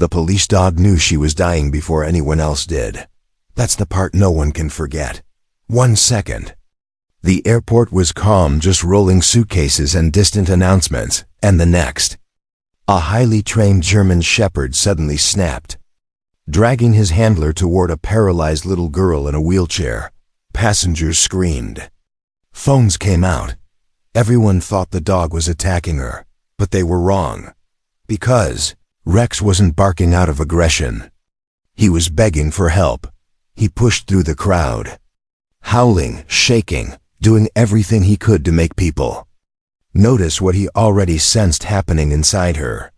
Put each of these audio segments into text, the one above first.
The police dog knew she was dying before anyone else did. That's the part no one can forget. 1 second. The airport was calm, just rolling suitcases and distant announcements, and the next. A highly trained German shepherd suddenly snapped, dragging his handler toward a paralyzed little girl in a wheelchair. Passengers screamed. Phones came out. Everyone thought the dog was attacking her, but they were wrong. Because Rex wasn't barking out of aggression. He was begging for help. He pushed through the crowd, howling, shaking, doing everything he could to make people notice what he already sensed happening inside her.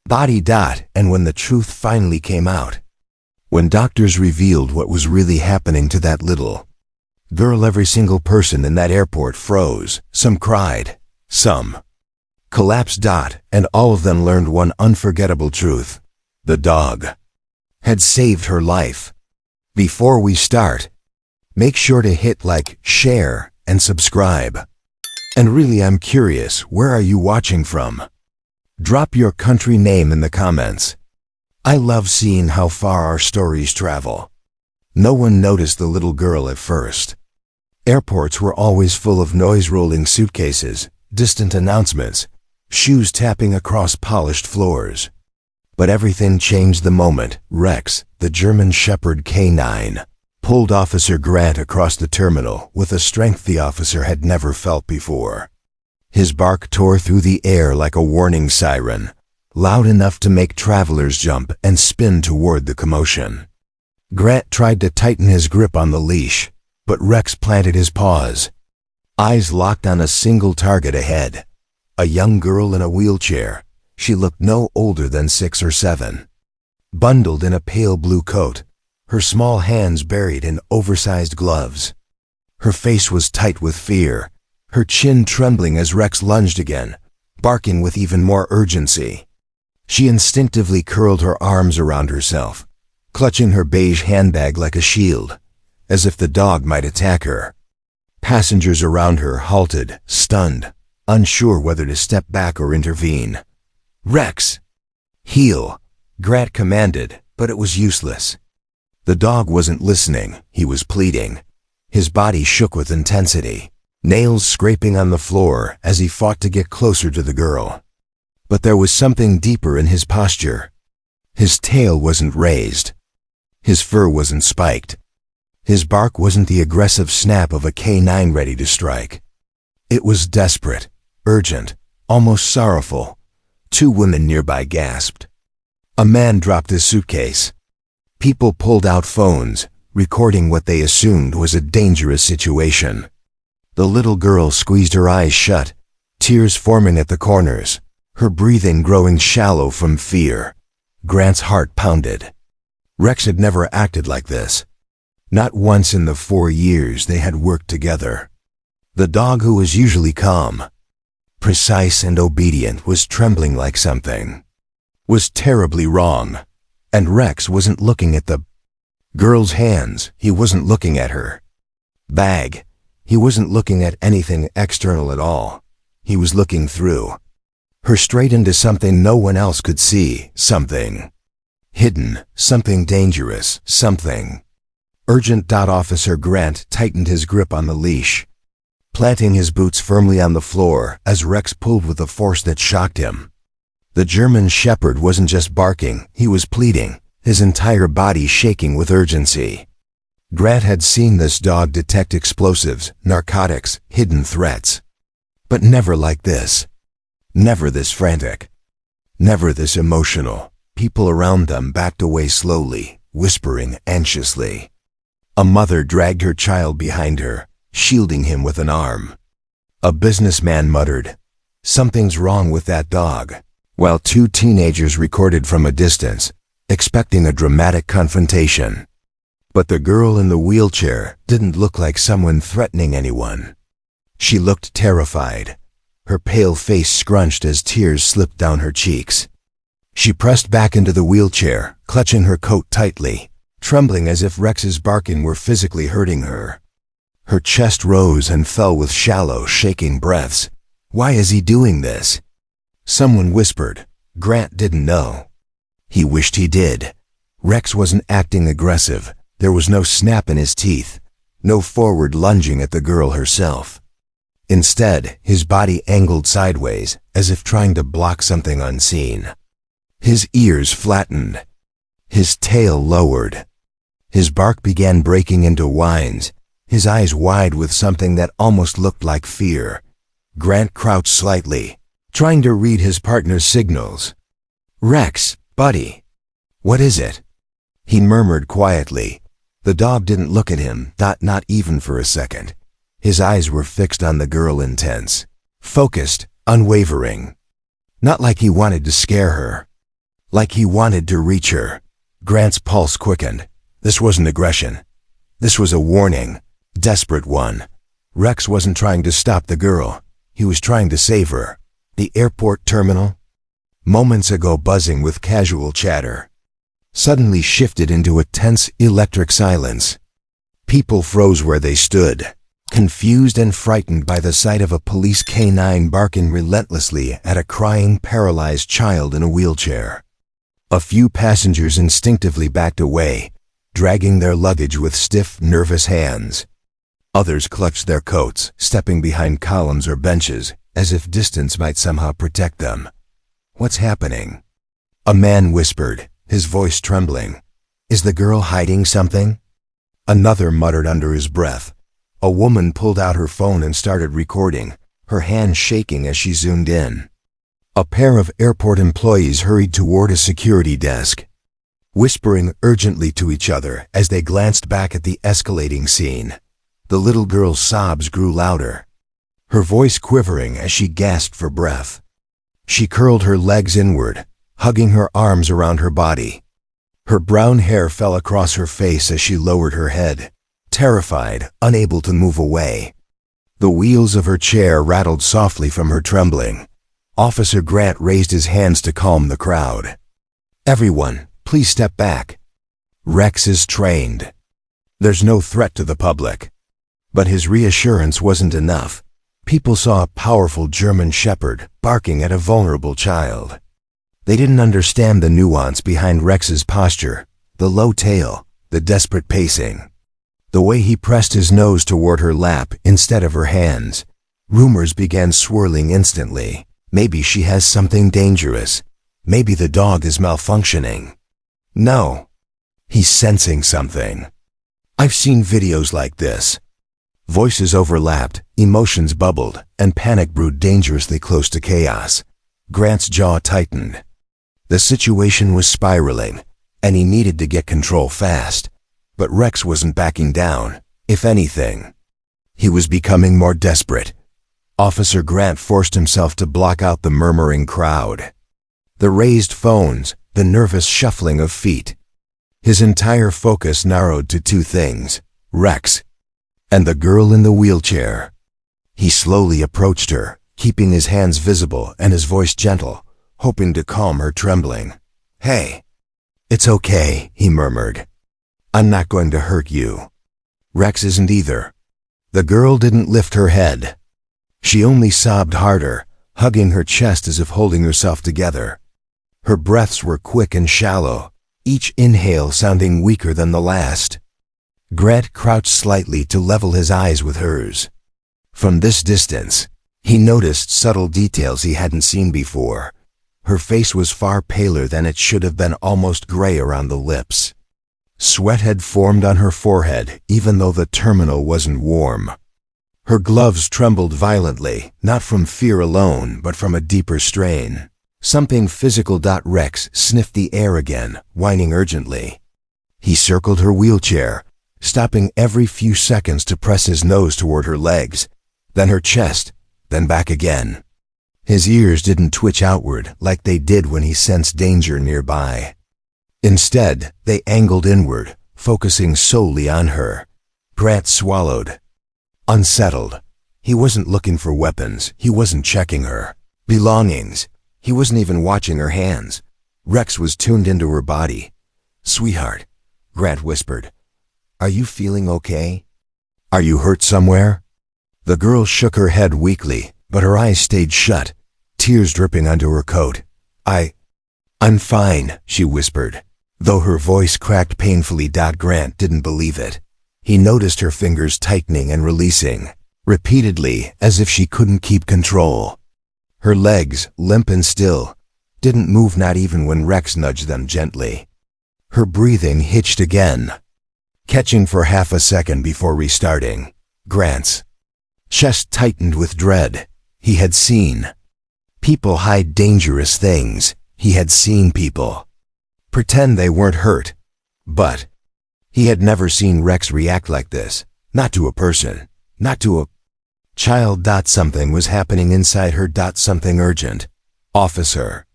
And when the truth finally came out, when doctors revealed what was really happening to that little girl, every single person in that airport froze. Some cried, some collapsed. And all of them learned one unforgettable truth. The dog had saved her life. Before we start, make sure to hit like, share, and subscribe. And really, I'm curious, where are you watching from? Drop your country name in the comments. I love seeing how far our stories travel. No one noticed the little girl at first. Airports were always full of noise, rolling suitcases, distant announcements, shoes tapping across polished floors. But everything changed the moment Rex, the German Shepherd K9, pulled Officer Grant across the terminal with a strength the officer had never felt before. His bark tore through the air like a warning siren, loud enough to make travelers jump and spin toward the commotion. Grant tried to tighten his grip on the leash, but Rex planted his paws. Eyes locked on a single target ahead. A young girl in a wheelchair. She looked no older than 6 or 7. Bundled in a pale blue coat, her small hands buried in oversized gloves. Her face was tight with fear, her chin trembling as Rex lunged again, barking with even more urgency. She instinctively curled her arms around herself, clutching her beige handbag like a shield, as if the dog might attack her. Passengers around her halted, stunned, unsure whether to step back or intervene. Rex! Heel! Grant commanded, but it was useless. The dog wasn't listening, he was pleading. His body shook with intensity, nails scraping on the floor as he fought to get closer to the girl. But there was something deeper in his posture. His tail wasn't raised. His fur wasn't spiked. His bark wasn't the aggressive snap of a K9 ready to strike. It was desperate, urgent, almost sorrowful. 2 women nearby gasped. A man dropped his suitcase. People pulled out phones, recording what they assumed was a dangerous situation. The little girl squeezed her eyes shut, tears forming at the corners, her breathing growing shallow from fear. Grant's heart pounded. Rex had never acted like this. Not once in the 4 years they had worked together. The dog, who was usually calm, precise and obedient, was trembling like something was terribly wrong. And Rex wasn't looking at the girl's hands. He wasn't looking at her bag. He wasn't looking at anything external at all. He was looking through her straight into something no one else could see, something hidden, something dangerous, something urgent. Officer Grant tightened his grip on the leash, planting his boots firmly on the floor as Rex pulled with a force that shocked him. The German Shepherd wasn't just barking, he was pleading, his entire body shaking with urgency. Grant had seen this dog detect explosives, narcotics, hidden threats. But never like this. Never this frantic. Never this emotional. People around them backed away slowly, whispering anxiously. A mother dragged her child behind her, shielding him with an arm. A businessman muttered, "Something's wrong with that dog," while 2 teenagers recorded from a distance, expecting a dramatic confrontation. But the girl in the wheelchair didn't look like someone threatening anyone. She looked terrified, her pale face scrunched as tears slipped down her cheeks. She pressed back into the wheelchair, clutching her coat tightly, trembling as if Rex's barking were physically hurting her. Her chest rose and fell with shallow, shaking breaths. "Why is he doing this?" Someone whispered. Grant didn't know. He wished he did. Rex wasn't acting aggressive. There was no snap in his teeth, no forward lunging at the girl herself. Instead, his body angled sideways, as if trying to block something unseen. His ears flattened. His tail lowered. His bark began breaking into whines, his eyes wide with something that almost looked like fear. Grant crouched slightly, trying to read his partner's signals. "Rex, buddy. What is it?" He murmured quietly. The dog didn't look at him, not even for a second. His eyes were fixed on the girl, intense, focused, unwavering. Not like he wanted to scare her. Like he wanted to reach her. Grant's pulse quickened. This wasn't aggression. This was a warning, desperate one. Rex wasn't trying to stop the girl. He was trying to save her. The airport terminal, moments ago buzzing with casual chatter, suddenly shifted into a tense electric silence. People froze where they stood, confused and frightened by the sight of a police canine barking relentlessly at a crying, paralyzed child in a wheelchair. A few passengers instinctively backed away, dragging their luggage with stiff, nervous hands. Others clutched their coats, stepping behind columns or benches, as if distance might somehow protect them. "What's happening?" A man whispered, his voice trembling. "Is the girl hiding something?" Another muttered under his breath. A woman pulled out her phone and started recording, her hand shaking as she zoomed in. A pair of airport employees hurried toward a security desk, whispering urgently to each other as they glanced back at the escalating scene. The little girl's sobs grew louder, her voice quivering as she gasped for breath. She curled her legs inward, hugging her arms around her body. Her brown hair fell across her face as she lowered her head, terrified, unable to move away. The wheels of her chair rattled softly from her trembling. Officer Grant raised his hands to calm the crowd. "Everyone, please step back. Rex is trained. There's no threat to the public." But his reassurance wasn't enough. People saw a powerful German shepherd barking at a vulnerable child. They didn't understand the nuance behind Rex's posture, the low tail, the desperate pacing. The way he pressed his nose toward her lap instead of her hands. Rumors began swirling instantly. Maybe she has something dangerous. Maybe the dog is malfunctioning. No. He's sensing something. I've seen videos like this. Voices overlapped, emotions bubbled, and panic brewed dangerously close to chaos. Grant's jaw tightened. The situation was spiraling, and he needed to get control fast. But Rex wasn't backing down. If anything, he was becoming more desperate. Officer Grant forced himself to block out the murmuring crowd, the raised phones, the nervous shuffling of feet. His entire focus narrowed to two things: Rex and the girl in the wheelchair. He slowly approached her, keeping his hands visible and his voice gentle, hoping to calm her trembling. "Hey, it's okay," he murmured. "I'm not going to hurt you. Rex isn't either." The girl didn't lift her head. She only sobbed harder, hugging her chest as if holding herself together. Her breaths were quick and shallow, each inhale sounding weaker than the last. Grant crouched slightly to level his eyes with hers. From this distance, he noticed subtle details he hadn't seen before. Her face was far paler than it should have been, almost gray around the lips. Sweat had formed on her forehead, even though the terminal wasn't warm. Her gloves trembled violently, not from fear alone, but from a deeper strain. Something physical. Rex sniffed the air again, whining urgently. He circled her wheelchair, stopping every few seconds to press his nose toward her legs, then her chest, then back again. His ears didn't twitch outward like they did when he sensed danger nearby. Instead, they angled inward, focusing solely on her. Grant swallowed. Unsettled. He wasn't looking for weapons. He wasn't checking her belongings. He wasn't even watching her hands. Rex was tuned into her body. "Sweetheart," Grant whispered. "Are you feeling okay? Are you hurt somewhere?" The girl shook her head weakly, but her eyes stayed shut, tears dripping onto her coat. "I'm fine," she whispered, though her voice cracked painfully. Grant didn't believe it. He noticed her fingers tightening and releasing, repeatedly, as if she couldn't keep control. Her legs, limp and still, didn't move, not even when Rex nudged them gently. Her breathing hitched again, catching for half a second before restarting. Grant's chest tightened with dread. He had seen people hide dangerous things. He had seen people pretend they weren't hurt. But he had never seen Rex react like this. Not to a person. Not to a child. Something was happening inside her. Something urgent. "Officer."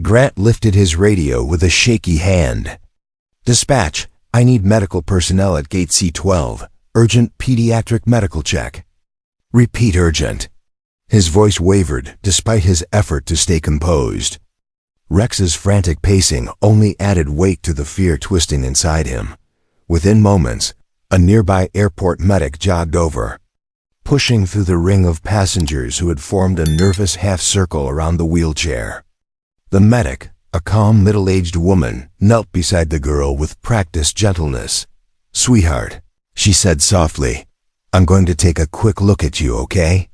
Grant lifted his radio with a shaky hand. "Dispatch, I need medical personnel at gate C12. Urgent pediatric medical check." "Repeat, urgent." His voice wavered despite his effort to stay composed. Rex's frantic pacing only added weight to the fear twisting inside him. Within moments, a nearby airport medic jogged over, pushing through the ring of passengers who had formed a nervous half-circle around the wheelchair. The medic, a calm middle-aged woman, knelt beside the girl with practiced gentleness. "Sweetheart," she said softly, "I'm going to take a quick look at you, okay?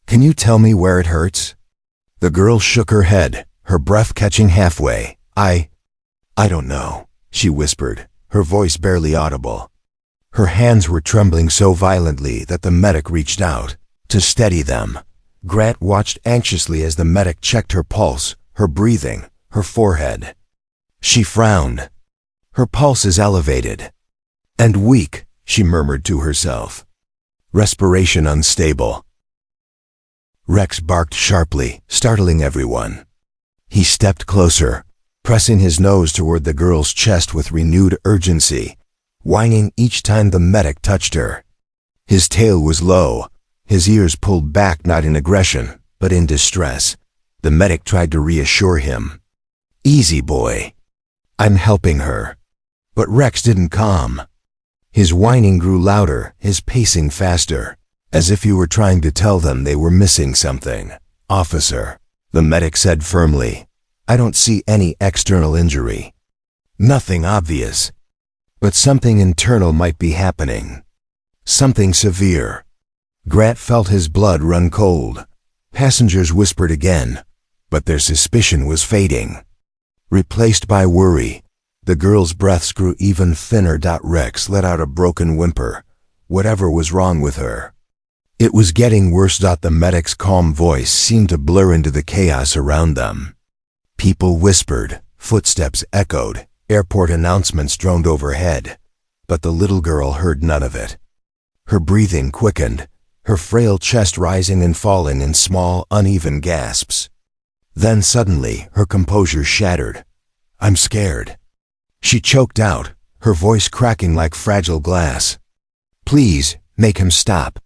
Can you tell me where it hurts?" The girl shook her head, her breath catching halfway. I don't know," she whispered, her voice barely audible. Her hands were trembling so violently that the medic reached out to steady them. Grant watched anxiously as the medic checked her pulse, her breathing, her forehead. She frowned. "Her pulse is elevated. And weak," she murmured to herself. "Respiration unstable." Rex barked sharply, startling everyone. He stepped closer, pressing his nose toward the girl's chest with renewed urgency, whining each time the medic touched her. His tail was low, his ears pulled back, not in aggression, but in distress. The medic tried to reassure him. "Easy, boy. I'm helping her." But Rex didn't calm. His whining grew louder, his pacing faster, as if he were trying to tell them they were missing something. "Officer," the medic said firmly, "I don't see any external injury. Nothing obvious. But something internal might be happening. Something severe." Grant felt his blood run cold. Passengers whispered again, but their suspicion was fading, replaced by worry. The girl's breaths grew even thinner. Rex let out a broken whimper. Whatever was wrong with her, it was getting worse. The medic's calm voice seemed to blur into the chaos around them. People whispered, footsteps echoed, airport announcements droned overhead, but the little girl heard none of it. Her breathing quickened, her frail chest rising and falling in small, uneven gasps. Then suddenly, her composure shattered. "I'm scared," she choked out, her voice cracking like fragile glass. "Please, make him stop."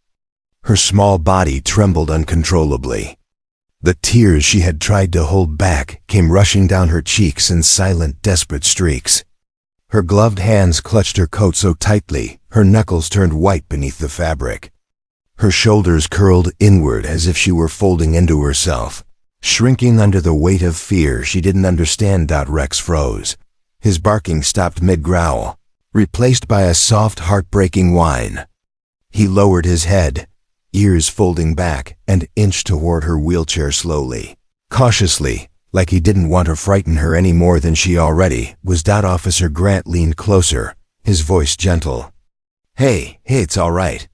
Her small body trembled uncontrollably. The tears she had tried to hold back came rushing down her cheeks in silent, desperate streaks. Her gloved hands clutched her coat so tightly, her knuckles turned white beneath the fabric. Her shoulders curled inward as if she were folding into herself, shrinking under the weight of fear she didn't understand. Rex froze. His barking stopped mid-growl, replaced by a soft, heartbreaking whine. He lowered his head, ears folding back, and inched toward her wheelchair slowly, cautiously, like he didn't want to frighten her any more than she already was. Officer Grant leaned closer, his voice gentle. Hey, it's all right.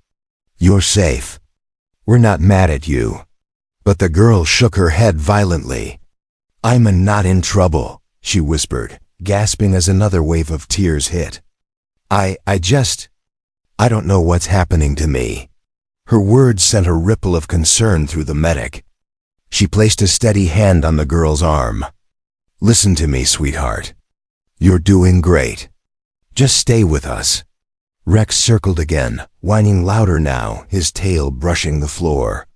You're safe. We're not mad at you." But the girl shook her head violently. "I'm not in trouble," she whispered, gasping as another wave of tears hit. I don't know what's happening to me." Her words sent a ripple of concern through the medic. She placed a steady hand on the girl's arm. "Listen to me, sweetheart. You're doing great. Just stay with us." Rex circled again, whining louder now, his tail brushing the floor.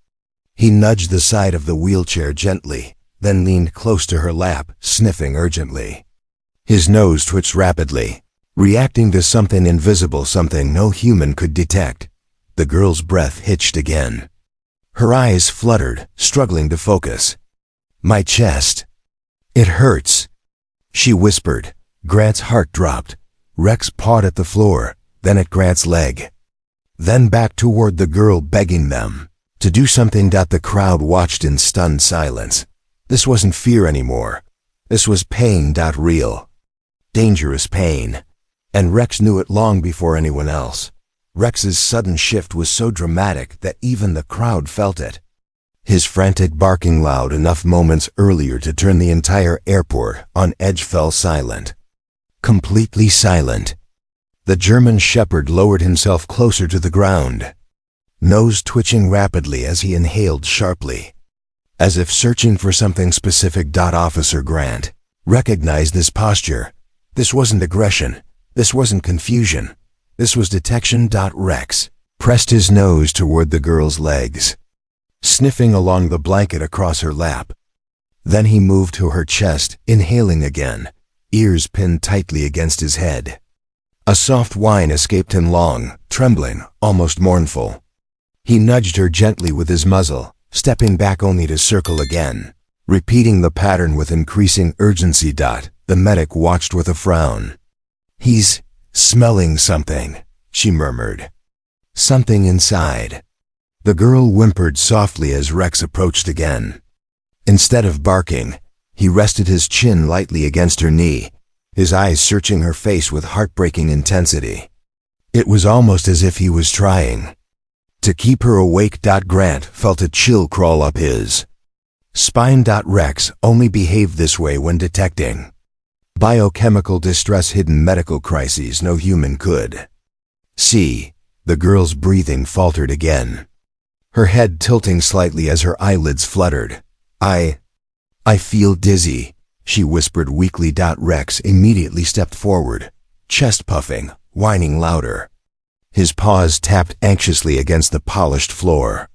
He nudged the side of the wheelchair gently, then leaned close to her lap, sniffing urgently. His nose twitched rapidly, reacting to something invisible, something no human could detect. The girl's breath hitched again. Her eyes fluttered, struggling to focus. "My chest. It hurts." she whispered. Grant's heart dropped. Rex pawed at the floor, then at Grant's leg. Then back toward the girl, begging them to do something. The crowd watched in stunned silence. This wasn't fear anymore. This was pain. Real, dangerous pain. And Rex knew it long before anyone else. Rex's sudden shift was so dramatic that even the crowd felt it. His frantic barking loud enough moments earlier to turn the entire airport on edge fell silent. Completely silent. The German shepherd lowered himself closer to the ground, nose twitching rapidly as he inhaled sharply, as if searching for something specific. Officer Grant recognized this posture. This wasn't aggression. This wasn't confusion. This was detection. Rex pressed his nose toward the girl's legs, sniffing along the blanket across her lap. Then he moved to her chest, inhaling again, ears pinned tightly against his head. A soft whine escaped him, long, trembling, almost mournful. He nudged her gently with his muzzle, stepping back only to circle again, repeating the pattern with increasing urgency. The medic watched with a frown. "He's smelling something," she murmured. "Something inside." The girl whimpered softly as Rex approached again. Instead of barking, he rested his chin lightly against her knee, his eyes searching her face with heartbreaking intensity. It was almost as if he was trying to keep her awake. Grant felt a chill crawl up his spine. Rex only behaved this way when detecting biochemical distress, hidden medical crises no human could see. The girl's breathing faltered again, her head tilting slightly as her eyelids fluttered. I feel dizzy," she whispered weakly. Rex immediately stepped forward, chest puffing, whining louder. His paws tapped anxiously against the polished floor.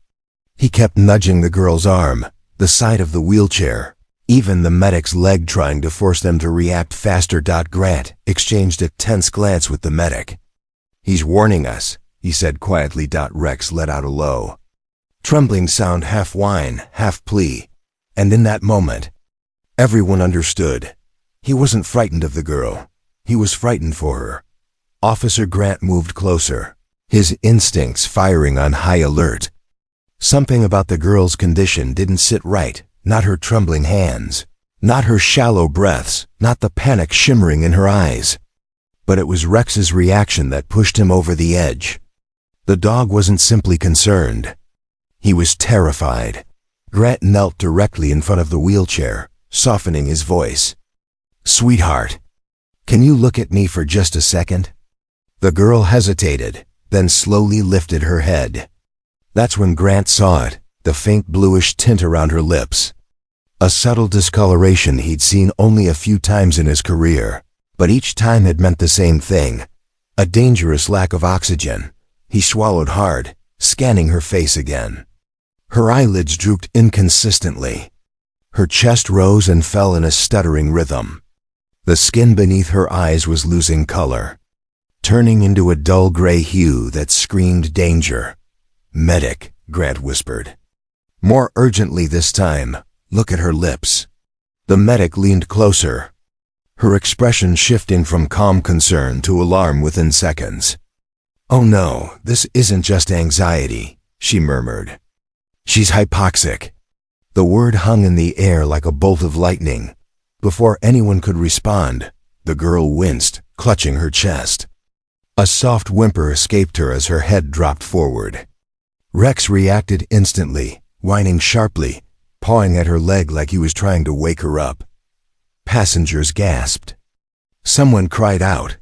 He kept nudging the girl's arm, the side of the wheelchair, even the medic's leg, trying to force them to react faster. Grant exchanged a tense glance with the medic. "He's warning us," he said quietly. Rex let out a low, trembling sound, half whine, half plea. And in that moment, everyone understood. He wasn't frightened of the girl. He was frightened for her. Officer Grant moved closer, his instincts firing on high alert. Something about the girl's condition didn't sit right. Not her trembling hands, not her shallow breaths, not the panic shimmering in her eyes. But it was Rex's reaction that pushed him over the edge. The dog wasn't simply concerned. He was terrified. Grant knelt directly in front of the wheelchair, softening his voice. "Sweetheart, can you look at me for just a second?" The girl hesitated, then slowly lifted her head. That's when Grant saw it, the faint bluish tint around her lips. A subtle discoloration he'd seen only a few times in his career, but each time had meant the same thing: a dangerous lack of oxygen. He swallowed hard, scanning her face again. Her eyelids drooped inconsistently. Her chest rose and fell in a stuttering rhythm. The skin beneath her eyes was losing color, turning into a dull gray hue that screamed danger. "Medic," Grant whispered. More urgently this time, "Look at her lips." The medic leaned closer, her expression shifting from calm concern to alarm within seconds. "Oh no, this isn't just anxiety," she murmured. "She's hypoxic." The word hung in the air like a bolt of lightning. Before anyone could respond, the girl winced, clutching her chest. A soft whimper escaped her as her head dropped forward. Rex reacted instantly, whining sharply, pawing at her leg like he was trying to wake her up. Passengers gasped. Someone cried out.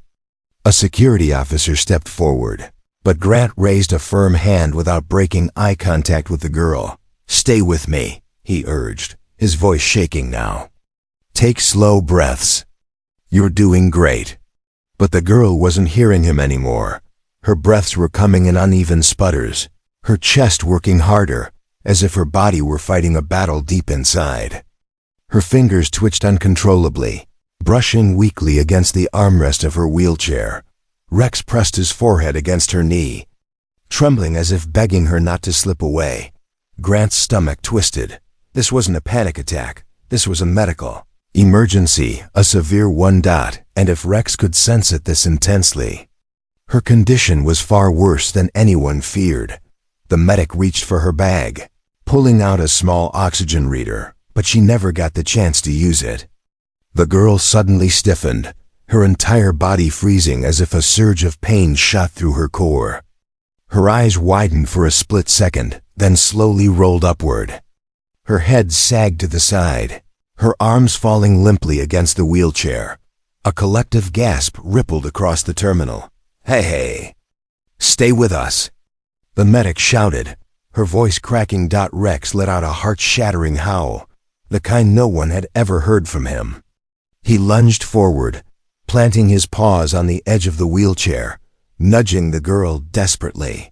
A security officer stepped forward, but Grant raised a firm hand without breaking eye contact with the girl. "Stay with me," he urged, his voice shaking now. "Take slow breaths. You're doing great." But the girl wasn't hearing him anymore. Her breaths were coming in uneven sputters, her chest working harder, as if her body were fighting a battle deep inside. Her fingers twitched uncontrollably, brushing weakly against the armrest of her wheelchair. Rex pressed his forehead against her knee, trembling as if begging her not to slip away. Grant's stomach twisted. This wasn't a panic attack. This was a medical Emergency, a severe 1. And if Rex could sense it this intensely. Her condition was far worse than anyone feared. The medic reached for her bag, pulling out a small oxygen reader, but she never got the chance to use it. The girl suddenly stiffened, her entire body freezing as if a surge of pain shot through her core. Her eyes widened for a split second, then slowly rolled upward. Her head sagged to the side, her arms falling limply against the wheelchair. A collective gasp rippled across the terminal. Hey! Stay with us! The medic shouted, her voice cracking. Rex let out a heart-shattering howl, the kind no one had ever heard from him. He lunged forward, planting his paws on the edge of the wheelchair, nudging the girl desperately.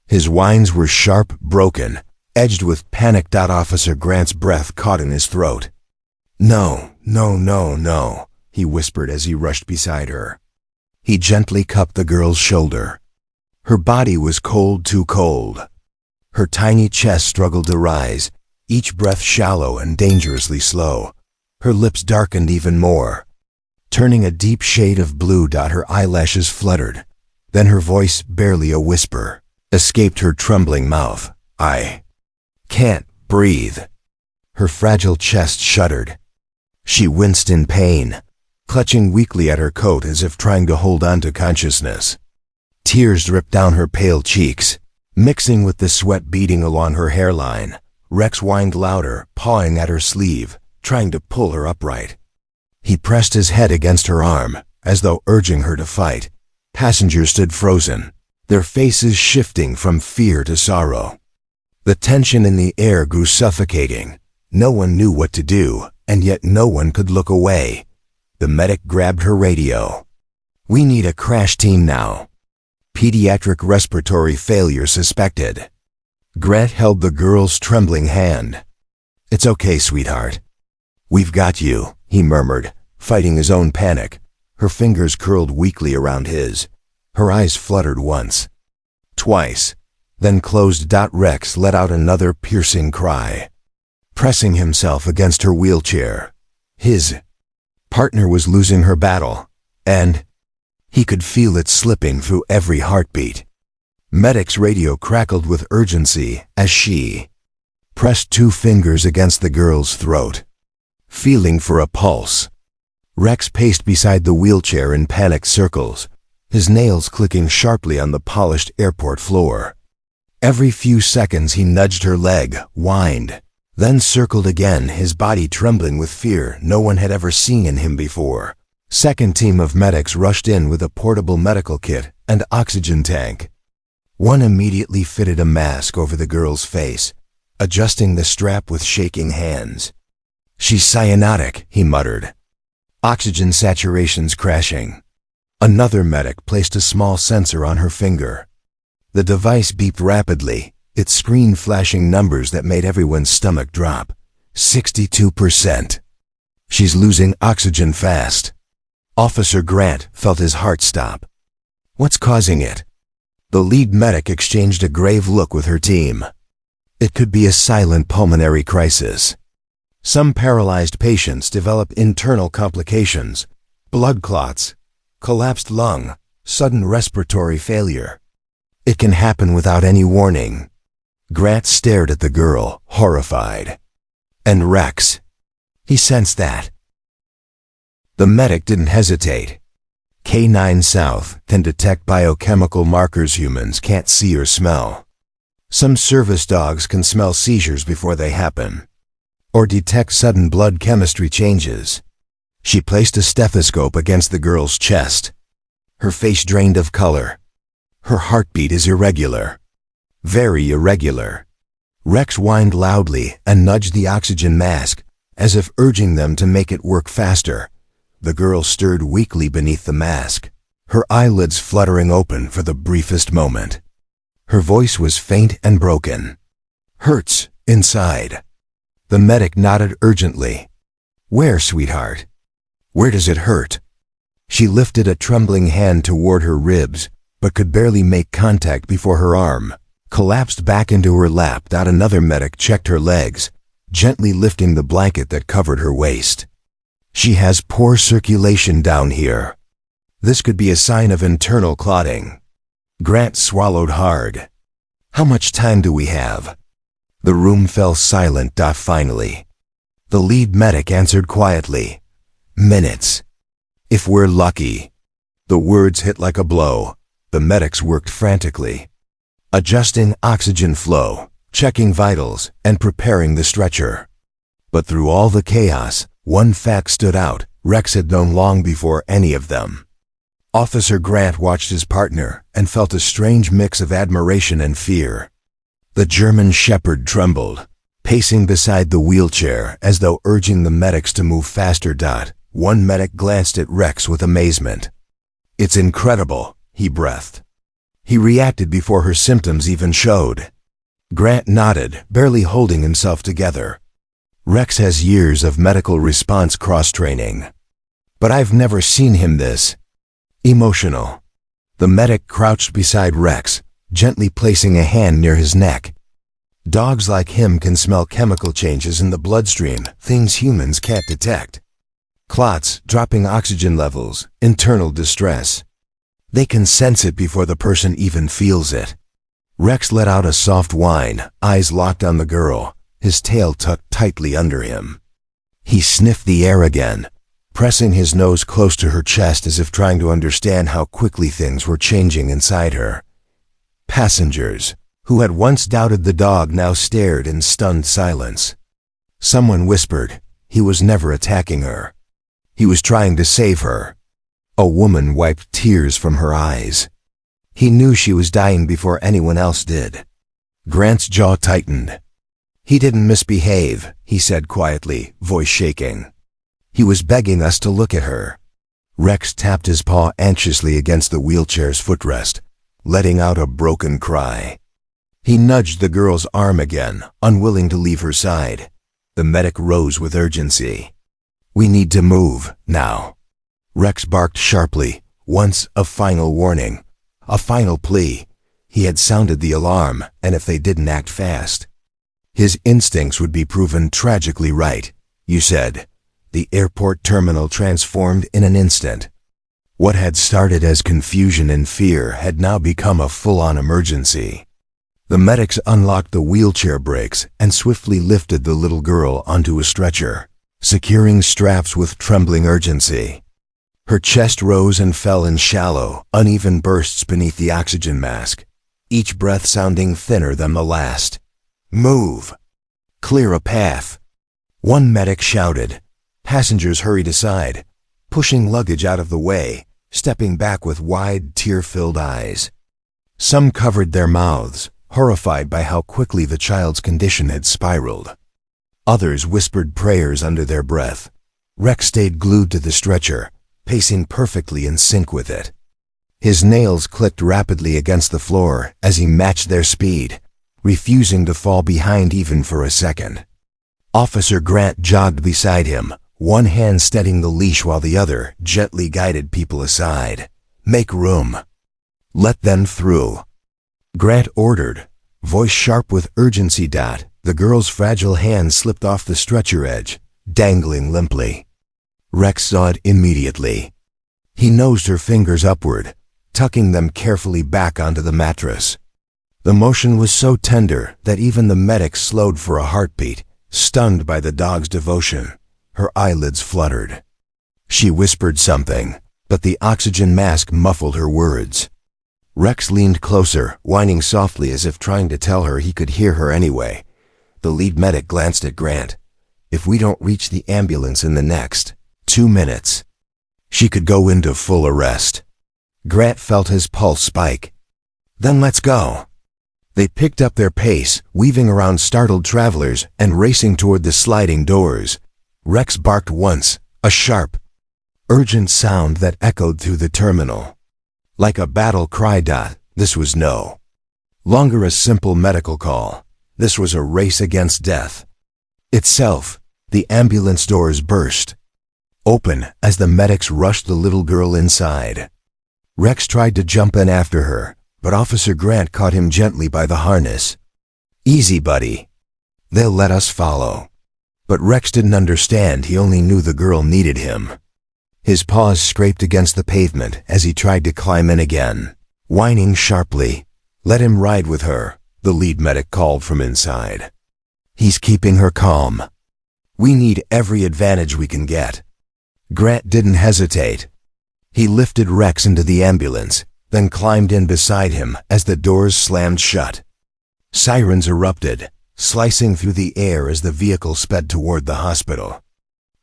His whines were sharp, broken, edged with panic. Officer Grant's breath caught in his throat. No, he whispered as he rushed beside her. He gently cupped the girl's shoulder. Her body was cold, too cold. Her tiny chest struggled to rise, each breath shallow and dangerously slow. Her lips darkened even more, turning a deep shade of blue. Her eyelashes fluttered. Then her voice, barely a whisper, escaped her trembling mouth. I can't breathe. Her fragile chest shuddered. She winced in pain, clutching weakly at her coat as if trying to hold on to consciousness. Tears dripped down her pale cheeks, mixing with the sweat beading along her hairline. Rex whined louder, pawing at her sleeve, trying to pull her upright. He pressed his head against her arm, as though urging her to fight. Passengers stood frozen, their faces shifting from fear to sorrow. The tension in the air grew suffocating. No one knew what to do, and yet no one could look away. The medic grabbed her radio. We need a crash team now. Pediatric respiratory failure suspected. Grant held the girl's trembling hand. It's okay, sweetheart. We've got you, he murmured, fighting his own panic. Her fingers curled weakly around his. Her eyes fluttered once, twice, then closed. Rex let out another piercing cry, pressing himself against her wheelchair. His partner was losing her battle, and he could feel it slipping through every heartbeat. Medic's radio crackled with urgency as she pressed 2 fingers against the girl's throat, feeling for a pulse. Rex paced beside the wheelchair in panicked circles, his nails clicking sharply on the polished airport floor. Every few seconds he nudged her leg, whined, then circled again, his body trembling with fear no one had ever seen in him before. Second team of medics rushed in with a portable medical kit and oxygen tank. One immediately fitted a mask over the girl's face, adjusting the strap with shaking hands. She's cyanotic, he muttered. Oxygen saturation's crashing. Another medic placed a small sensor on her finger. The device beeped rapidly, its screen flashing numbers that made everyone's stomach drop. 62%. She's losing oxygen fast. Officer Grant felt his heart stop. What's causing it? The lead medic exchanged a grave look with her team. It could be a silent pulmonary crisis. Some paralyzed patients develop internal complications, blood clots, collapsed lung, sudden respiratory failure. It can happen without any warning. Grant stared at the girl, horrified. And Rex. He sensed that. The medic didn't hesitate. K9 South can detect biochemical markers humans can't see or smell. Some service dogs can smell seizures before they happen, or detect sudden blood chemistry changes. She placed a stethoscope against the girl's chest. Her face drained of color. Her heartbeat is irregular. Very irregular. Rex whined loudly and nudged the oxygen mask, as if urging them to make it work faster. The girl stirred weakly beneath the mask, her eyelids fluttering open for the briefest moment. Her voice was faint and broken. Hurts, inside. The medic nodded urgently. Where, sweetheart? Where does it hurt? She lifted a trembling hand toward her ribs, but could barely make contact before her arm collapsed back into her lap. Another medic checked her legs, gently lifting the blanket that covered her waist. She has poor circulation down here. This could be a sign of internal clotting. Grant swallowed hard. How much time do we have? The room fell silent. Finally, the lead medic answered quietly. Minutes. If we're lucky. The words hit like a blow. The medics worked frantically, adjusting oxygen flow, checking vitals, and preparing the stretcher. But through all the chaos, one fact stood out. Rex had known long before any of them. Officer Grant watched his partner and felt a strange mix of admiration and fear. The German shepherd trembled, pacing beside the wheelchair as though urging the medics to move faster. One medic glanced at Rex with amazement. It's incredible, he breathed. He reacted before her symptoms even showed. Grant nodded, barely holding himself together. Rex has years of medical response cross-training. But I've never seen him this emotional. The medic crouched beside Rex, gently placing a hand near his neck. Dogs like him can smell chemical changes in the bloodstream, things humans can't detect. Clots, dropping oxygen levels, internal distress. They can sense it before the person even feels it. Rex let out a soft whine, eyes locked on the girl, his tail tucked tightly under him. He sniffed the air again, pressing his nose close to her chest as if trying to understand how quickly things were changing inside her. Passengers, who had once doubted the dog, now stared in stunned silence. Someone whispered, he was never attacking her. He was trying to save her. A woman wiped tears from her eyes. He knew she was dying before anyone else did. Grant's jaw tightened. He didn't misbehave, he said quietly, voice shaking. He was begging us to look at her. Rex tapped his paw anxiously against the wheelchair's footrest, letting out a broken cry. He nudged the girl's arm again, unwilling to leave her side. The medic rose with urgency. We need to move, now. Rex barked sharply, once a final warning, a final plea. He had sounded the alarm, and if they didn't act fast, his instincts would be proven tragically right. You said. The airport terminal transformed in an instant. What had started as confusion and fear had now become a full-on emergency. The medics unlocked the wheelchair brakes and swiftly lifted the little girl onto a stretcher, securing straps with trembling urgency. Her chest rose and fell in shallow, uneven bursts beneath the oxygen mask, each breath sounding thinner than the last. Move! Clear a path! One medic shouted. Passengers hurried aside, pushing luggage out of the way, stepping back with wide, tear-filled eyes. Some covered their mouths, horrified by how quickly the child's condition had spiraled. Others whispered prayers under their breath. Rex stayed glued to the stretcher, pacing perfectly in sync with it. His nails clicked rapidly against the floor as he matched their speed, refusing to fall behind even for a second. Officer Grant jogged beside him, one hand steadying the leash while the other gently guided people aside. Make room. Let them through. Grant ordered, voice sharp with urgency. The girl's fragile hand slipped off the stretcher edge, dangling limply. Rex saw it immediately. He nosed her fingers upward, tucking them carefully back onto the mattress. The motion was so tender that even the medic slowed for a heartbeat, stunned by the dog's devotion. Her eyelids fluttered. She whispered something, but the oxygen mask muffled her words. Rex leaned closer, whining softly as if trying to tell her he could hear her anyway. The lead medic glanced at Grant. If we don't reach the ambulance in the next 2 minutes, she could go into full arrest. Grant felt his pulse spike. Then let's go. They picked up their pace, weaving around startled travelers and racing toward the sliding doors. Rex barked once, a sharp, urgent sound that echoed through the terminal. Like a battle cry. This was no longer a simple medical call. This was a race against death itself. The ambulance doors burst open as the medics rushed the little girl inside. Rex tried to jump in after her, but Officer Grant caught him gently by the harness. Easy, buddy. They'll let us follow. But Rex didn't understand. He only knew the girl needed him. His paws scraped against the pavement as he tried to climb in again, whining sharply. "Let him ride with her," the lead medic called from inside. "He's keeping her calm. We need every advantage we can get." Grant didn't hesitate. He lifted Rex into the ambulance, then climbed in beside him as the doors slammed shut. Sirens erupted, slicing through the air as the vehicle sped toward the hospital.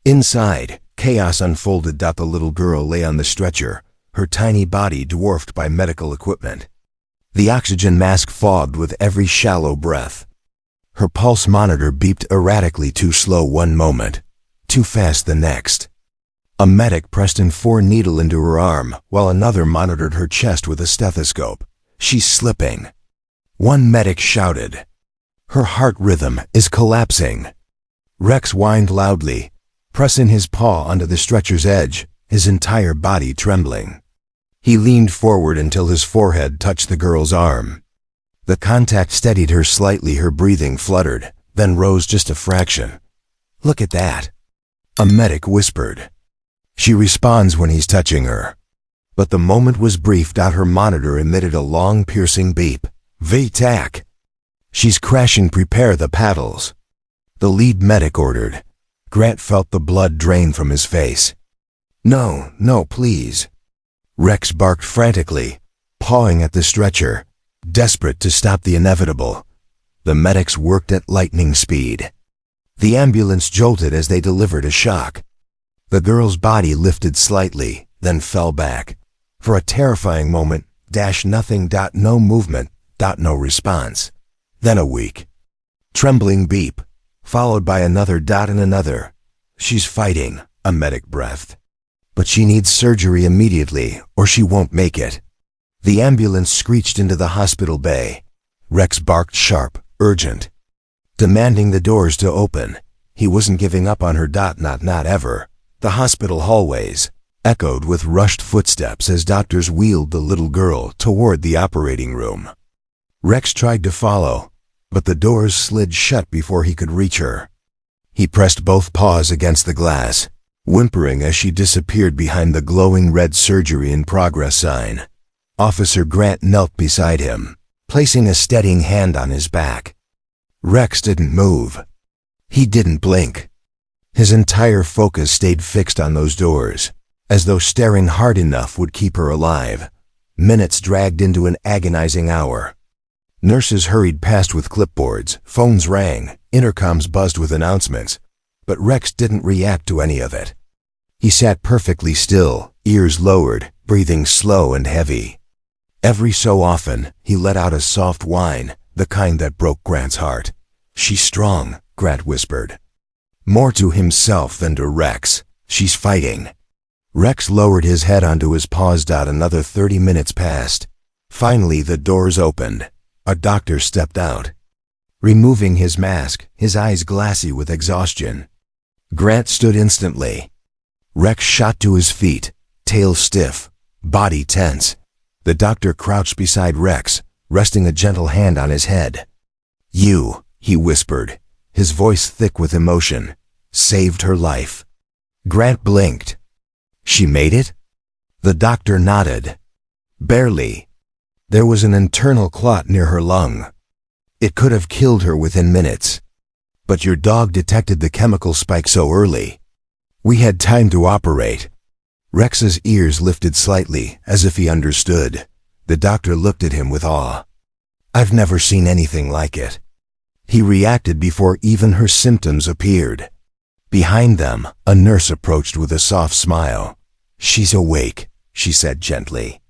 Inside, chaos unfolded. The little girl lay on the stretcher, her tiny body dwarfed by medical equipment. The oxygen mask fogged with every shallow breath. Her pulse monitor beeped erratically, too slow one moment, too fast the next. A medic pressed an IV needle into her arm, while another monitored her chest with a stethoscope. "She's slipping." One medic shouted. "Her heart rhythm is collapsing." Rex whined loudly, pressing his paw onto the stretcher's edge, his entire body trembling. He leaned forward until his forehead touched the girl's arm. The contact steadied her slightly. Her breathing fluttered, then rose just a fraction. "Look at that," a medic whispered. "She responds when he's touching her." But the moment was brief. Her monitor emitted a long, piercing beep. "VTAC. She's crashing. Prepare the paddles," the lead medic ordered. Grant felt the blood drain from his face. "No, no, please." Rex barked frantically, pawing at the stretcher, desperate to stop the inevitable. The medics worked at lightning speed. The ambulance jolted as they delivered a shock. The girl's body lifted slightly, then fell back. For a terrifying moment, nothing. No movement. No response. Then a weak, trembling beep, followed by another and another. "She's fighting," a medic breathed. "But she needs surgery immediately, or she won't make it." The ambulance screeched into the hospital bay. Rex barked sharp, urgent, demanding the doors to open. He wasn't giving up on her. Not ever. The hospital hallways echoed with rushed footsteps as doctors wheeled the little girl toward the operating room. Rex tried to follow, but the doors slid shut before he could reach her. He pressed both paws against the glass, whimpering as she disappeared behind the glowing red "surgery in progress" sign. Officer Grant knelt beside him, placing a steadying hand on his back. Rex didn't move. He didn't blink. His entire focus stayed fixed on those doors, as though staring hard enough would keep her alive. Minutes dragged into an agonizing hour. Nurses hurried past with clipboards, phones rang, intercoms buzzed with announcements, but Rex didn't react to any of it. He sat perfectly still, ears lowered, breathing slow and heavy. Every so often, he let out a soft whine, the kind that broke Grant's heart. "She's strong," Grant whispered. More to himself than to Rex. "She's fighting." Rex lowered his head onto his paws. Another 30 minutes passed. Finally, the doors opened. A doctor stepped out, removing his mask, his eyes glassy with exhaustion. Grant stood instantly. Rex shot to his feet, tail stiff, body tense. The doctor crouched beside Rex, resting a gentle hand on his head. "You," he whispered, his voice thick with emotion, "saved her life." Grant blinked. "She made it?" The doctor nodded. "Barely. There was an internal clot near her lung. It could have killed her within minutes. But your dog detected the chemical spike so early. We had time to operate." Rex's ears lifted slightly, as if he understood. The doctor looked at him with awe. "I've never seen anything like it." He reacted before even her symptoms appeared. Behind them, a nurse approached with a soft smile. "She's awake," she said gently.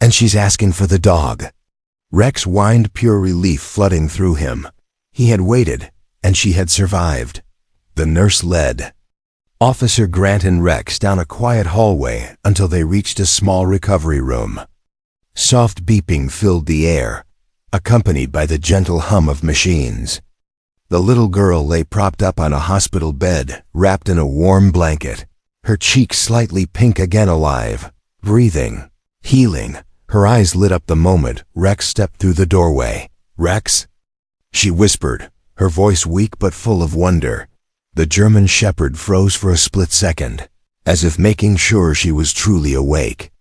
"And she's asking for the dog." Rex whined, pure relief flooding through him. He had waited, and she had survived. The nurse led Officer Grant and Rex down a quiet hallway until they reached a small recovery room. Soft beeping filled the air, accompanied by the gentle hum of machines. The little girl lay propped up on a hospital bed, wrapped in a warm blanket, her cheeks slightly pink, again alive, breathing, healing. Her eyes lit up the moment Rex stepped through the doorway. "Rex?" she whispered, her voice weak but full of wonder. The German shepherd froze for a split second, as if making sure she was truly awake.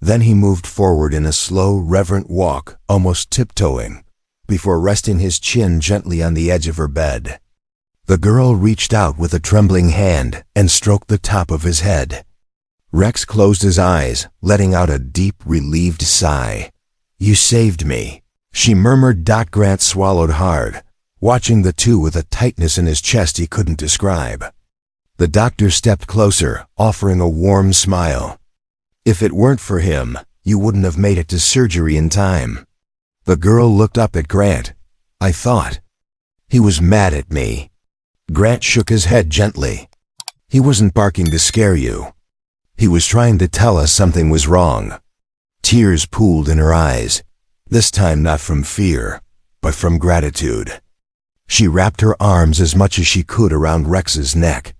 Then he moved forward in a slow, reverent walk, almost tiptoeing, before resting his chin gently on the edge of her bed. The girl reached out with a trembling hand and stroked the top of his head. Rex closed his eyes, letting out a deep, relieved sigh. "You saved me," she murmured. Grant swallowed hard, watching the two with a tightness in his chest he couldn't describe. The doctor stepped closer, offering a warm smile. "If it weren't for him, you wouldn't have made it to surgery in time." The girl looked up at Grant. "I thought he was mad at me." Grant shook his head gently. "He wasn't barking to scare you. He was trying to tell us something was wrong." Tears pooled in her eyes, this time not from fear, but from gratitude. She wrapped her arms as much as she could around Rex's neck,